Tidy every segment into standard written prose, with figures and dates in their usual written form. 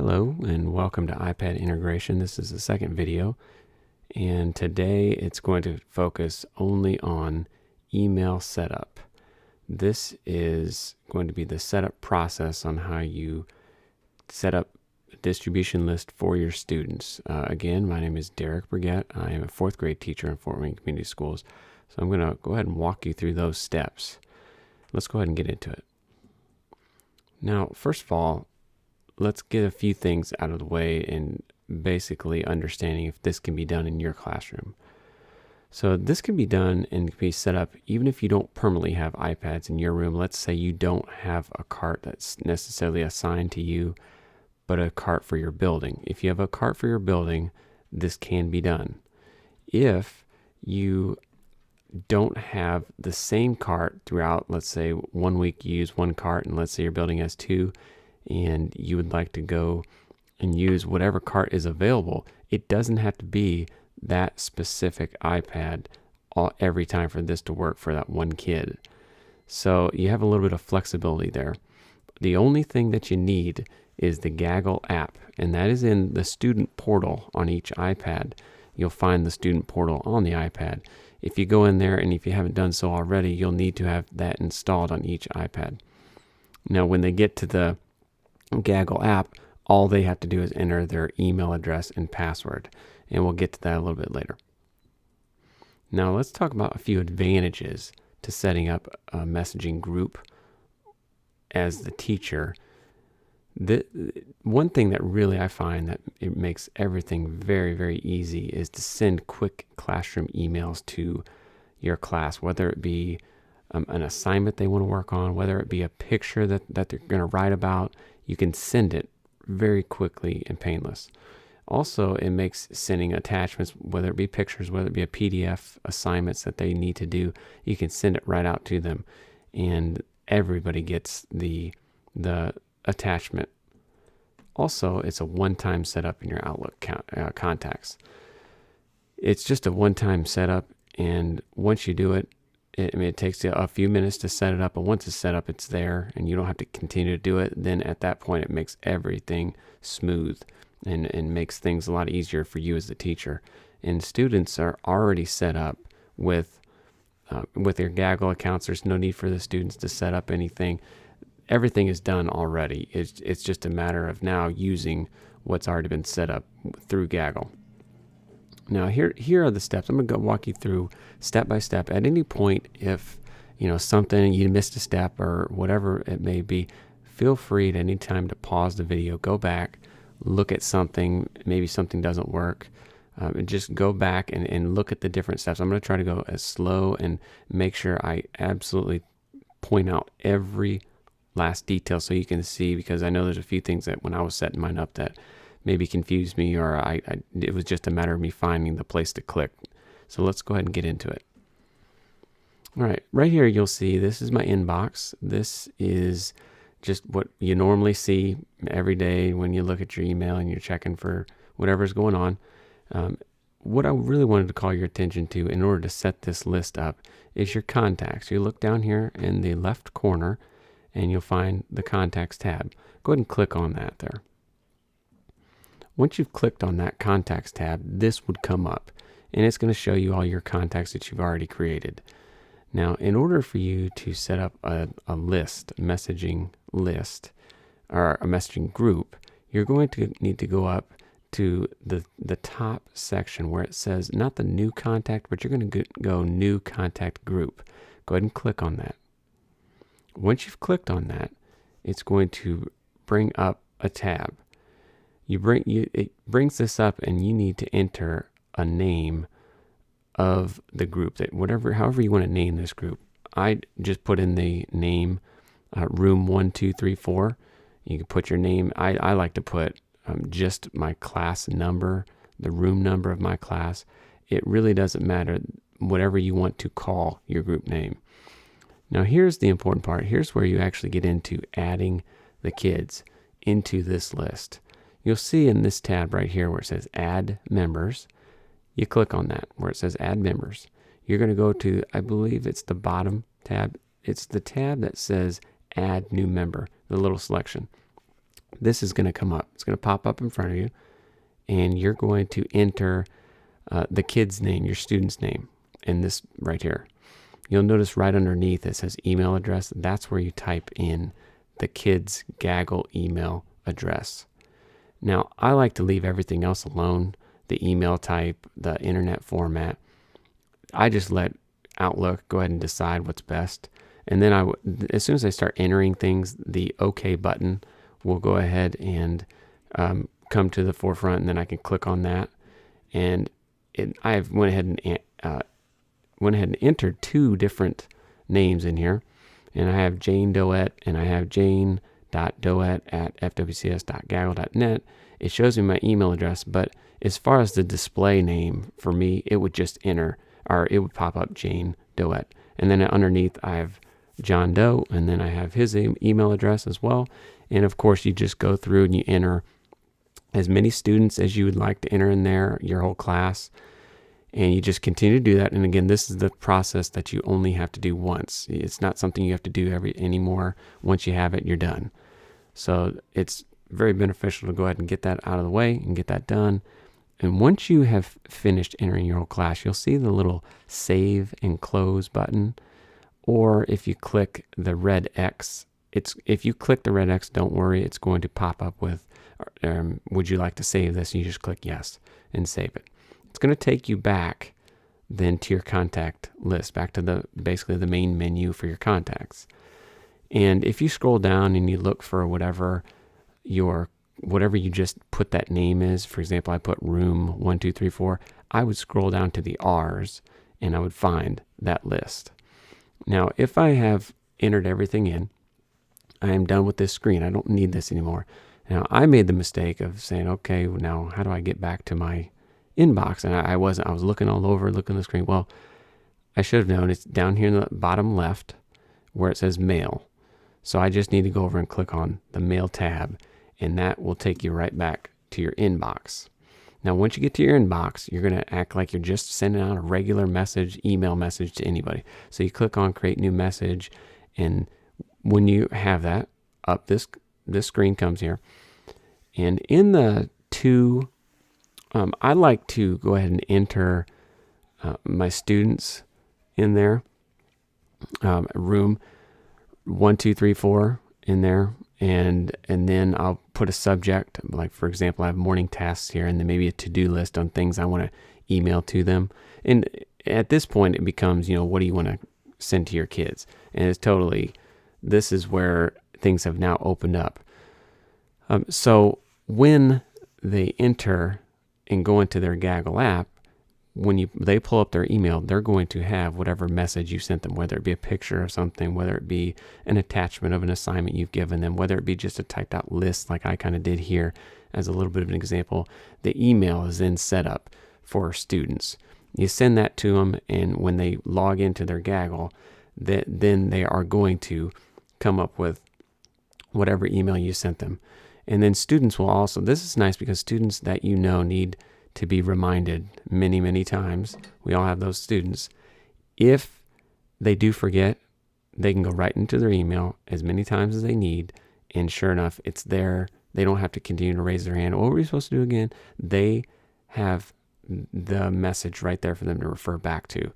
Hello and welcome to iPad integration. This is the second video, and today it's going to focus only on email setup. This is going to be the setup process on how you set up a distribution list for your students. Again, my name is Derek Brigette. I am a fourth grade teacher in Fort Wayne Community Schools, so I'm going to go ahead and walk you through those steps. Let's go ahead and get into it. Now, first of all, let's get a few things out of the way and basically understanding if this can be done in your classroom. So this can be done and can be set up even if you don't permanently have iPads in your room. Let's say you don't have a cart that's necessarily assigned to you, but a cart for your building. If you have a cart for your building, this can be done. If you don't have the same cart throughout, let's say 1 week you use one cart, and let's say your building has two, and you would like to go and use whatever cart is available, it doesn't have to be that specific iPad every time for this to work for that one kid. So you have a little bit of flexibility there. The only thing that you need is the Gaggle app, and that is in the student portal on each iPad. You'll find the student portal on the iPad. If you go in there, and if you haven't done so already, you'll need to have that installed on each iPad. Now, when they get to the Gaggle app, all they have to do is enter their email address and password, and we'll get to that a little bit later. Now let's talk about a few advantages to setting up a messaging group as the teacher. The one thing that really I find that it makes everything very, very easy is to send quick classroom emails to your class, whether it be an assignment they want to work on, whether it be a picture that they're going to write about. You can send it very quickly and painless. Also, it makes sending attachments, whether it be pictures, whether it be a PDF, assignments that they need to do, you can send it right out to them, and everybody gets the attachment. Also, it's a one-time setup in your Outlook contacts. It's just a one-time setup, and once you do it, it takes you a few minutes to set it up, but once it's set up, it's there, and you don't have to continue to do it. Then at that point, it makes everything smooth and makes things a lot easier for you as the teacher. And students are already set up with their Gaggle accounts. There's no need for the students to set up anything. Everything is done already. It's just a matter of now using what's already been set up through Gaggle. Now here are the steps. I'm going to go walk you through step by step. At any point, if something you missed a step or whatever it may be, feel free at any time to pause the video, go back, look at something. Maybe something doesn't work. And just go back and look at the different steps. I'm going to try to go as slow and make sure I absolutely point out every last detail so you can see, because I know there's a few things that when I was setting mine up that maybe confused me, or it was just a matter of me finding the place to click. So let's go ahead and get into it. All right, right here you'll see this is my inbox. This is just what you normally see every day when you look at your email and you're checking for whatever's going on. What I really wanted to call your attention to in order to set this list up is your contacts. You look down here in the left corner and you'll find the contacts tab. Go ahead and click on that there. Once you've clicked on that contacts tab, this would come up, and it's going to show you all your contacts that you've already created. Now, in order for you to set up a messaging list, or a messaging group, you're going to need to go up to the top section where it says, not the new contact, but you're going to go new contact group. Go ahead and click on that. Once you've clicked on that, it's going to bring up a tab. It brings this up, and you need to enter a name of the group, however you want to name this group. I just put in the name room 1234. You can put your name. I like to put just my class number, the room number of my class. It really doesn't matter, whatever you want to call your group name. Now here's the important part. Here's where you actually get into adding the kids into this list. You'll see in this tab right here where it says Add Members, you click on that where it says Add Members. You're going to go to, I believe it's the bottom tab. It's the tab that says Add New Member, the little selection. this is going to come up. It's going to pop up in front of you, and you're going to enter the kid's name, your student's name, in this right here. You'll notice right underneath it says email address. That's where you type in the kid's Gaggle email address. Now, I like to leave everything else alone, the email type, the internet format. I just let Outlook go ahead and decide what's best. And then as soon as I start entering things, the OK button will go ahead and come to the forefront, and then I can click on that. And I went ahead and entered two different names in here. And I have Jane Doet, and I have jane.doet@fwcs.gaggle.net. It shows me my email address, but as far as the display name for me, it would just enter, or it would pop up Jane Doet. And then underneath, I have John Doe, and then I have his email address as well. And of course, you just go through and you enter as many students as you would like to enter in there, your whole class. And you just continue to do that. And again, this is the process that you only have to do once. It's not something you have to do anymore. Once you have it, you're done. So it's very beneficial to go ahead and get that out of the way and get that done. And once you have finished entering your whole class, you'll see the little save and close button. Or if you click the red X, if you click the red X, don't worry, it's going to pop up with, would you like to save this? And you just click yes and save it. It's going to take you back then to your contact list, back to basically the main menu for your contacts. And if you scroll down and you look for whatever you just put that name is, for example, I put room 1234, I would scroll down to the R's and I would find that list. Now, if I have entered everything in, I am done with this screen. I don't need this anymore. Now, I made the mistake of saying, okay, now how do I get back to my inbox? And I was looking all over, looking at the screen. Well, I should have known it's down here in the bottom left where it says mail. So I just need to go over and click on the mail tab, and that will take you right back to your inbox. Now, once you get to your inbox, you're going to act like you're just sending out a regular email message to anybody. So you click on create new message, and when you have that up, this screen comes here. And in the I like to go ahead and enter my students in there, room 1234 in there, and then I'll put a subject, like for example, I have morning tasks here, and then maybe a to-do list on things I want to email to them. And at this point, it becomes, what do you want to send to your kids? And it's this is where things have now opened up. So when they enter and go into their Gaggle app, when they pull up their email, they're going to have whatever message you sent them, whether it be a picture of something, whether it be an attachment of an assignment you've given them, whether it be just a typed out list like I kind of did here as a little bit of an example. The email is then set up for students. You send that to them, and when they log into their Gaggle, then they are going to come up with whatever email you sent them. And then students will also, this is nice because students that need to be reminded many, many times. We all have those students. If they do forget, they can go right into their email as many times as they need. And sure enough, it's there. They don't have to continue to raise their hand. What were we supposed to do again? They have the message right there for them to refer back to.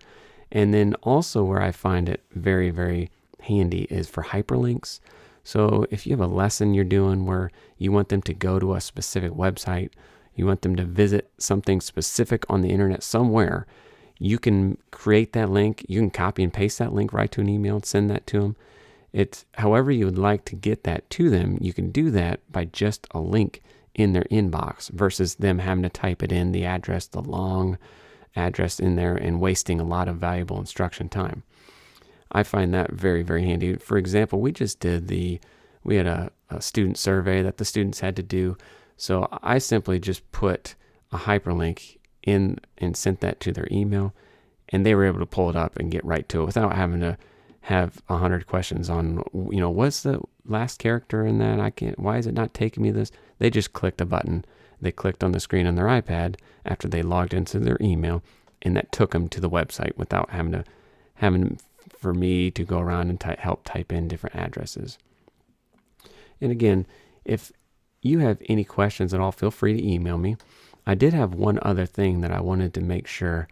And then also where I find it very, very handy is for hyperlinks. So if you have a lesson you're doing where you want them to go to a specific website, you want them to visit something specific on the internet somewhere, you can create that link. You can copy and paste that link right to an email and send that to them. It's however you would like to get that to them. You can do that by just a link in their inbox versus them having to type it in, the address, the long address in there, and wasting a lot of valuable instruction time. I find that very, very handy. For example, we had a student survey that the students had to do. So I simply just put a hyperlink in and sent that to their email, and they were able to pull it up and get right to it without having to have 100 questions on, what's the last character in that? Why is it not taking me this? They just clicked a button. They clicked on the screen on their iPad after they logged into their email, and that took them to the website without having for me to go around and help type in different addresses. And again, if you have any questions at all, feel free to email me. I did have one other thing that I wanted to make sure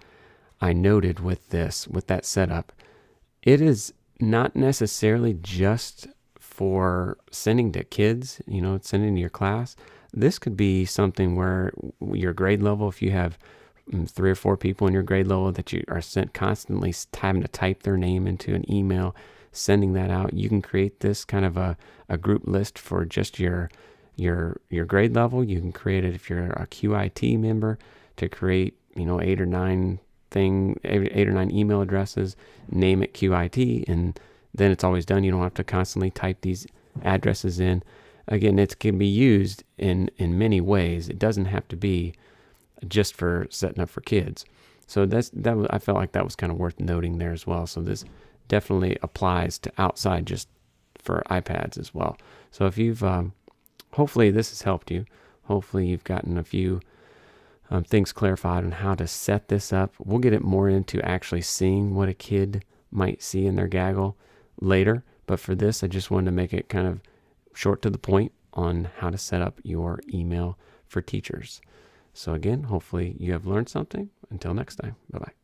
I noted with that setup. It is not necessarily just for sending to kids, sending to your class. This could be something where your grade level, if you have 3 or 4 people in your grade level that you are sent constantly having to type their name into an email, sending that out, you can create this kind of a group list for just your grade level. You can create it if you're a QIT member to create, 8 or 9 email addresses, name it QIT, and then it's always done. You don't have to constantly type these addresses in. Again, it can be used in many ways. It doesn't have to be just for setting up for kids. So I felt like that was kind of worth noting there as well. So this definitely applies to outside just for iPads as well. So if you've, hopefully this has helped you. Hopefully you've gotten a few things clarified on how to set this up. We'll get it more into actually seeing what a kid might see in their Gaggle later. But for this, I just wanted to make it kind of short to the point on how to set up your email for teachers. So again, hopefully you have learned something. Until next time, bye-bye.